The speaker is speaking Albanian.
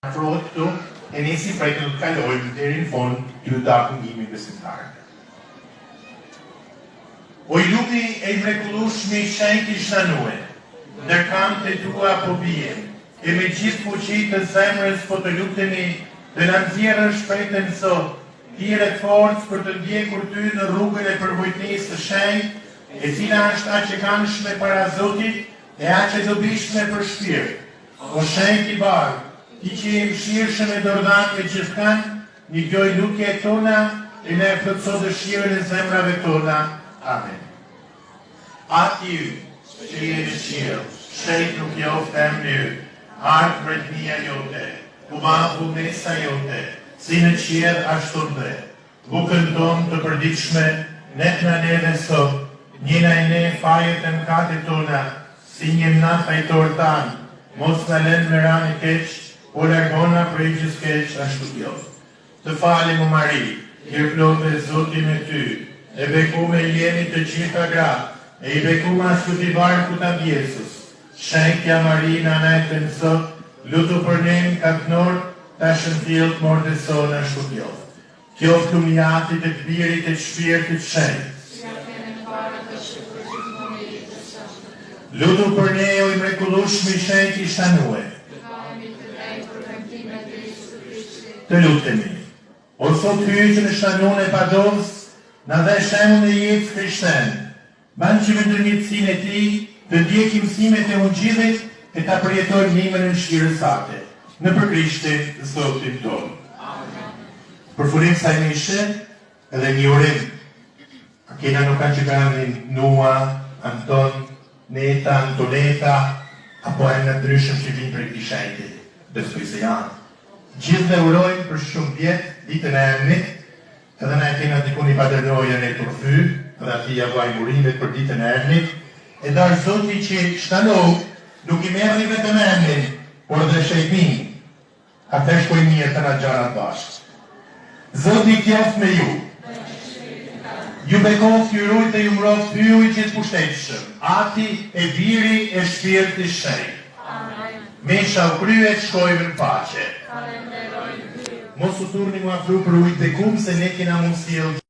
afrohet këtu e nisi prej të kalojmë deri në fund të takimin besimtar. O i lupi e i mrekullueshmi shenjtë i shënuar, në kam të tua po bie, e me gjithë fuqi të zemrës po të lutemi dhe na nxjerrë shpejtën sot, tire forcë për të ndjekur ty në rrugën e përvojtnisë së shenjtë, e cila është aq e këndshme para Zotit e aq e dobishme për shpirt. O shenjtë i bardhë, ti që je mëshirshëm e dorëdhan me gjithëkan, një gjoj lutje tona e ne plotëso dëshirën e zemrave tona. Amen. Ati që je në qiell, shejt nuk joftë e mënyrë, ardh mbretëria jote, u madh vullnesa jote, si në qiell ashtu ndre. Bukën tonë të përditshme, ne t'na leve sot, njëna e ne fajet e mëkatet tona, si një na fajtor tanë, mos na lënë me ranë e keq, po largona prej gjithë keq ashtu qoftë. Të falim o Mari, plotë e Zoti me ty, e bekuar jeni të gjitha gratë, e i bekuar ashtu ti barku ta Jezus. Shenjtja Marina natën sot, lutu për ne katnor, ta shëndill mordëson ashtu qoftë. Qoftë mjati të birit e shpirtit shenjtë. Lutu për ne o i mrekullueshmi shenjtë i shënuar. Të lutemi. O sot hyj që në shënon e padovës, na dhe shembull e jetës krishterë. Ban që me ndërmjetësinë e tij, të ndjekim mësimet e Ungjillit e ta përjetojmë nimën e mëshirës sate. Në për Krishtin Zotin tonë. Përfurim sa i mishe, edhe një urim. Akena nuk kanë që kanë Nua, Anton, Neta, Antoneta, apo e në ndryshëm që vinë për këtij shenjti. Besoj se janë. Gjithë dhe urojnë për shumë vjetë, ditën e emnit, edhe na e kena dikun i padernojën e turfy, edhe ati javuaj murimet për ditën e emnit, e darë Zoti që shtanohu, nuk i merri vetëm emnin, por dhe shejtin, atë shkoj mirë të na gjanat bashkë. Zoti qoftë me ju. Ju bekoft, ju rujt dhe ju mroft, ju i gjithë pushtetshëm, ati e biri e shpirti shenjtë. Mesha u kryet, shkojmë në pace. Mos u turni mu afru për ujtë dhe kumë se ne kena mund sjellë